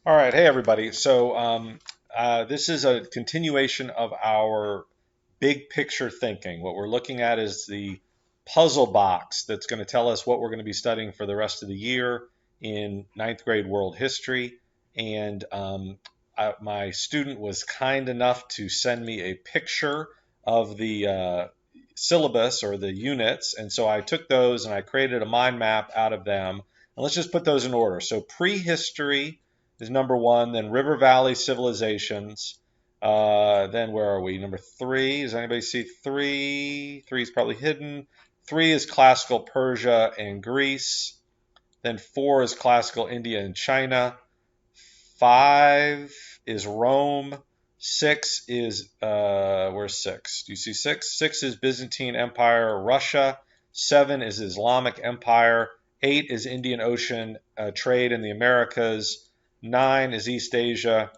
All right, hey everybody. This is a continuation of our big picture thinking. What we're looking at is the puzzle box that's going to tell us what we're going to be studying for the rest of the year in ninth grade world history. My student was kind enough to send me a picture of the syllabus or the units, and so I took those and I created a mind map out of them. And let's just put those in order. So prehistory is number one, then River Valley civilizations. Then where are we? Number three. Does anybody see three? Three is probably hidden. Three is classical Persia and Greece. Then four is classical India and China. Five is Rome. Six is where's six? Do you see six? Six is Byzantine Empire, Russia. Seven is Islamic Empire. Eight is Indian Ocean trade in the Americas. Nine is East Asia.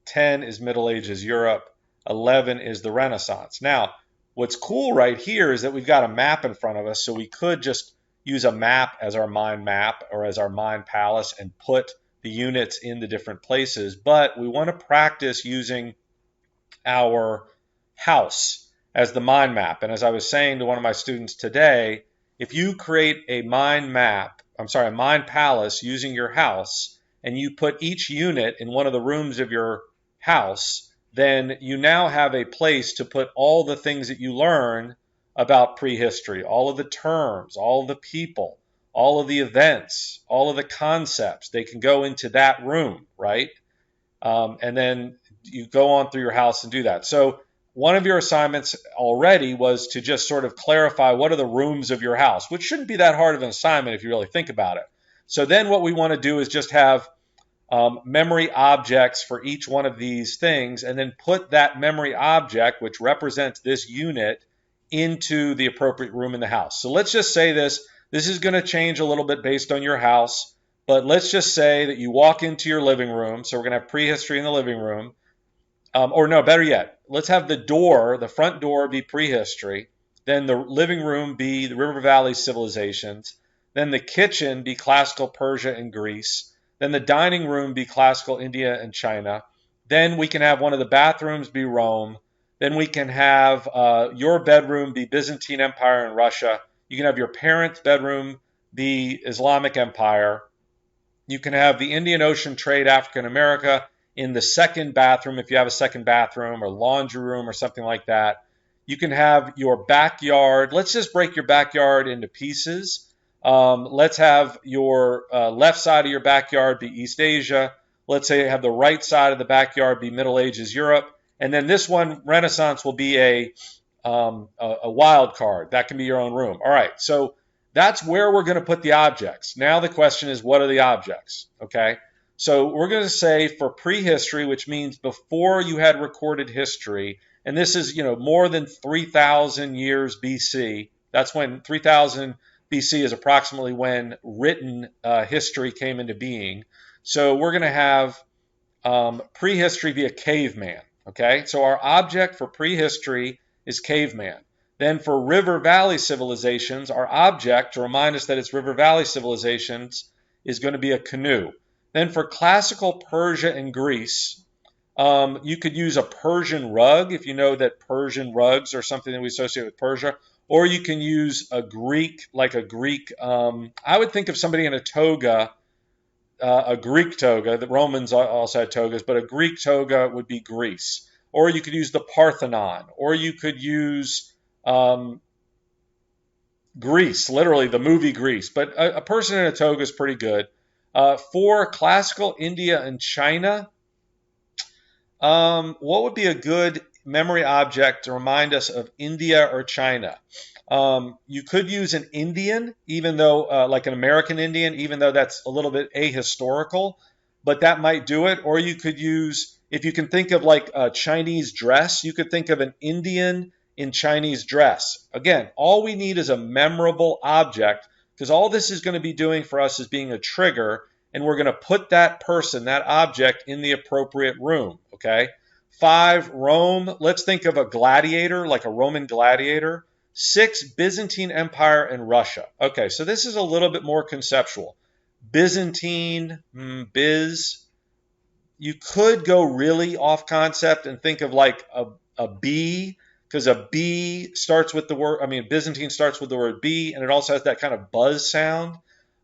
10 is Middle Ages Europe. 11 is the Renaissance. Now, what's cool right here is that we've got a map in front of us, so we could just use a map as our mind map or as our mind palace and put the units in the different places. But we want to practice using our house as the mind map. And as I was saying to one of my students today, if you create a mind map, a mind palace using your house, and you put each unit in one of the rooms of your house, then you now have a place to put all the things that you learn about prehistory, all of the terms, all of the people, all of the events, all of the concepts. They can go into that room, right? And then you go on through your house and do that. So one of your assignments already was to just sort of clarify what are the rooms of your house, which shouldn't be that hard of an assignment if you really think about it. So then what we want to do is just have memory objects for each one of these things, and then put that memory object, which represents this unit, into the appropriate room in the house. So let's just say this is going to change a little bit based on your house, but let's just say that you walk into your living room. So we're going to have prehistory in the living room. Or no, better yet, let's have the front door be prehistory, then the living room be the River Valley civilizations, then the kitchen be classical Persia and Greece, then the dining room be classical India and China, then we can have one of the bathrooms be Rome, then we can have your bedroom be Byzantine Empire and Russia, you can have your parents' bedroom be Islamic Empire, you can have the Indian Ocean trade African America in the second bathroom, if you have a second bathroom or laundry room or something like that. You can have your backyard. Let's just break your backyard into pieces. Let's have your left side of your backyard be East Asia. Let's say you have the right side of the backyard be Middle Ages Europe. And then this one, Renaissance, will be a wild card. That can be your own room. All right, so that's where we're going to put the objects. Now the question is, what are the objects? Okay. So we're going to say for prehistory, which means before you had recorded history, and this is, more than 3,000 years BC. That's when 3,000 BC is approximately when written history came into being. So we're going to have prehistory be a caveman. Okay, so our object for prehistory is caveman. Then for River Valley civilizations, our object, to remind us that it's River Valley civilizations, is going to be a canoe. Then for classical Persia and Greece, you could use a Persian rug, if you know that Persian rugs are something that we associate with Persia, or you can use a Greek, I would think of somebody in a toga, a Greek toga. The Romans also had togas, but a Greek toga would be Greece. Or you could use the Parthenon, or you could use Greece, literally the movie Greece. But a person in a toga is pretty good. For classical India and China, what would be a good memory object to remind us of India or China? You could use an Indian, even though, like an American Indian, even though that's a little bit ahistorical, but that might do it. Or you could use, if you can think of like a Chinese dress, you could think of an Indian in Chinese dress. Again, all we need is a memorable object, because all this is going to be doing for us is being a trigger, and we're going to put that person, that object, in the appropriate room, okay? 5, Rome. Let's think of a gladiator, like a Roman gladiator. 6, Byzantine Empire and Russia. Okay, so this is a little bit more conceptual. Byzantine, you could go really off concept and think of like a B, because a B starts with the word, I mean, Byzantine starts with the word B, and it also has that kind of buzz sound.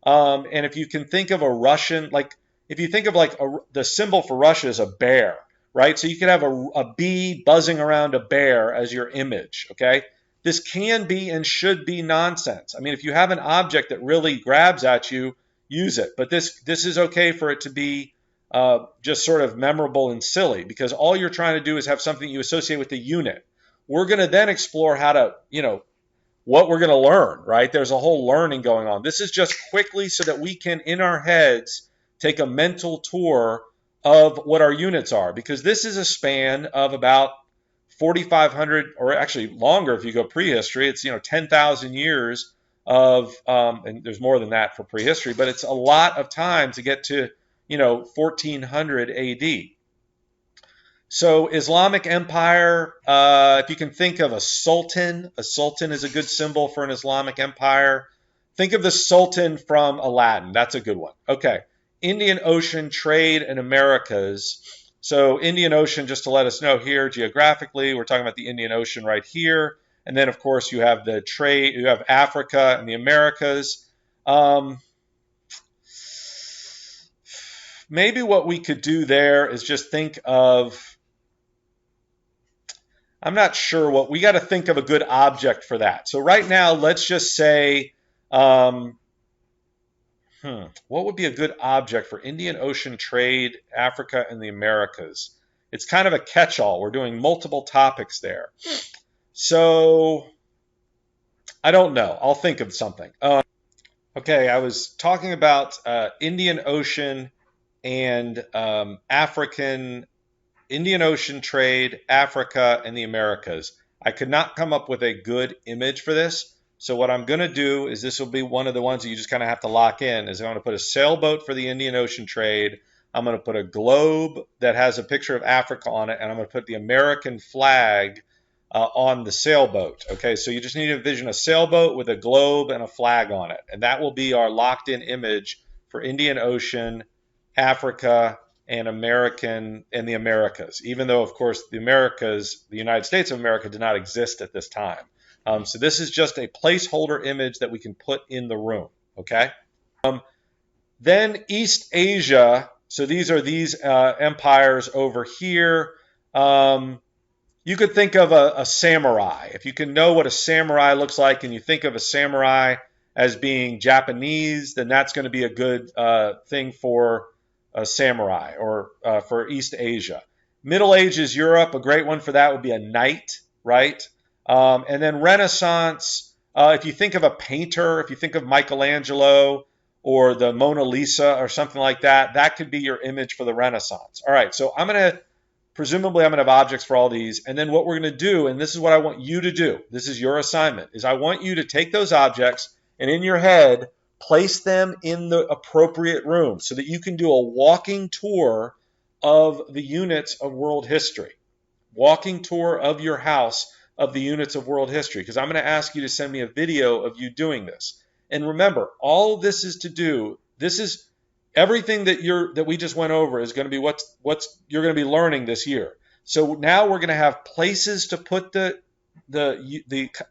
And if you can think of a Russian, like if you think of like the symbol for Russia is a bear, right? So you could have a bee buzzing around a bear as your image, okay? This can be and should be nonsense. I mean, if you have an object that really grabs at you, use it. But this is okay for it to be just sort of memorable and silly, because all you're trying to do is have something you associate with the unit. We're going to then explore how to, what we're going to learn, right? There's a whole learning going on. This is just quickly so that we can, in our heads, take a mental tour of what our units are, because this is a span of about 4,500, or actually longer if you go prehistory. It's 10,000 years of, and there's more than that for prehistory, but it's a lot of time to get to 1400 A.D. So Islamic Empire, if you can think of a sultan is a good symbol for an Islamic empire. Think of the sultan from Aladdin. That's a good one. Okay. Indian Ocean trade and Americas. So Indian Ocean, just to let us know here geographically, we're talking about the Indian Ocean right here. And then, of course, you have the trade, you have Africa and the Americas. Maybe what we could do there is just think of, I'm not sure what, we got to think of a good object for that. So right now, let's just say, what would be a good object for Indian Ocean trade, Africa, and the Americas? It's kind of a catch-all. We're doing multiple topics there. So I don't know. I'll think of something. Okay, I was talking about Indian Ocean and Indian Ocean trade, Africa, and the Americas. I could not come up with a good image for this. So what I'm going to do is, this will be one of the ones that you just kind of have to lock in, is I'm going to put a sailboat for the Indian Ocean trade. I'm going to put a globe that has a picture of Africa on it, and I'm going to put the American flag on the sailboat. Okay, so you just need to envision a sailboat with a globe and a flag on it, and that will be our locked-in image for Indian Ocean, Africa, and the Americas, even though, of course, the Americas, the United States of America, did not exist at this time. So this is just a placeholder image that we can put in the room, okay? Then East Asia, so these are these empires over here. You could think of a samurai. If you can know what a samurai looks like, and you think of a samurai as being Japanese, then that's going to be a good thing for a samurai, or for East Asia. Middle Ages Europe, a great one for that would be a knight, right? And then Renaissance, if you think of a painter, if you think of Michelangelo or the Mona Lisa or something like that, that could be your image for the Renaissance. All right, so presumably I'm going to have objects for all these. And then what we're going to do, and this is what I want you to do, this is your assignment, is I want you to take those objects and in your head, place them in the appropriate room so that you can do a walking tour of the units of world history. Walking tour of your house of the units of world history, because I'm going to ask you to send me a video of you doing this. And remember, all this is to do, this is everything that we just went over is going to be what's you're going to be learning this year. So now we're going to have places to put the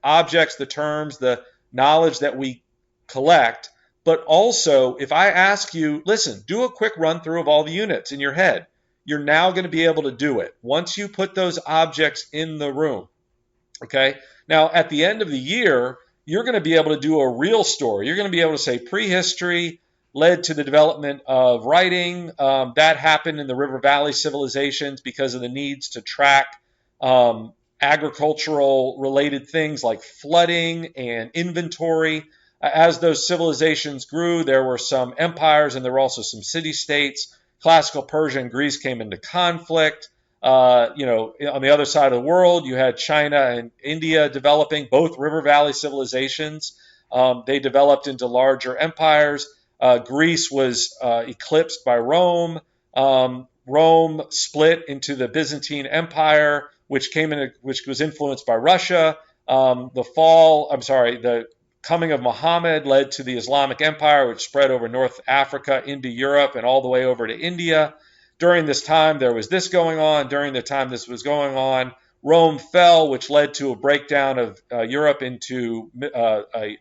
objects, the terms, the knowledge that we collect. But also, if I ask you, listen, do a quick run through of all the units in your head, you're now going to be able to do it once you put those objects in the room. Okay. Now, at the end of the year, you're going to be able to do a real story. You're going to be able to say prehistory led to the development of writing. That happened in the River Valley civilizations because of the needs to track agricultural related things like flooding and inventory. As those civilizations grew, there were some empires and there were also some city-states. Classical Persia and Greece came into conflict. On the other side of the world, you had China and India developing, both River Valley civilizations. They developed into larger empires. Greece was eclipsed by Rome. Rome split into the Byzantine Empire, which was influenced by Russia. The coming of Muhammad led to the Islamic Empire, which spread over North Africa into Europe and all the way over to India. during this time there was this going on, during the time this was going on, Rome fell, which led to a breakdown of Europe into a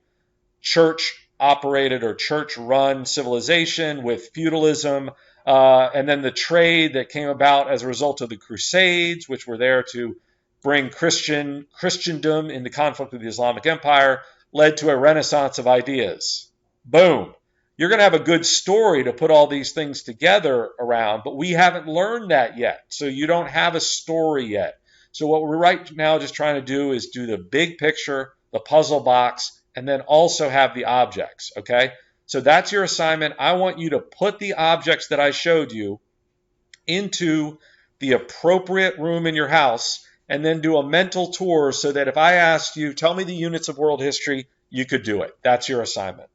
church-operated or church-run civilization with feudalism, and then the trade that came about as a result of the Crusades, which were there to bring Christendom into conflict with the Islamic Empire, led to a renaissance of ideas. Boom. You're going to have a good story to put all these things together around, but we haven't learned that yet. So you don't have a story yet. So what we're right now just trying to do is do the big picture, the puzzle box, and then also have the objects, okay? So that's your assignment. I want you to put the objects that I showed you into the appropriate room in your house and then do a mental tour so that if I asked you, tell me the units of world history, you could do it. That's your assignment.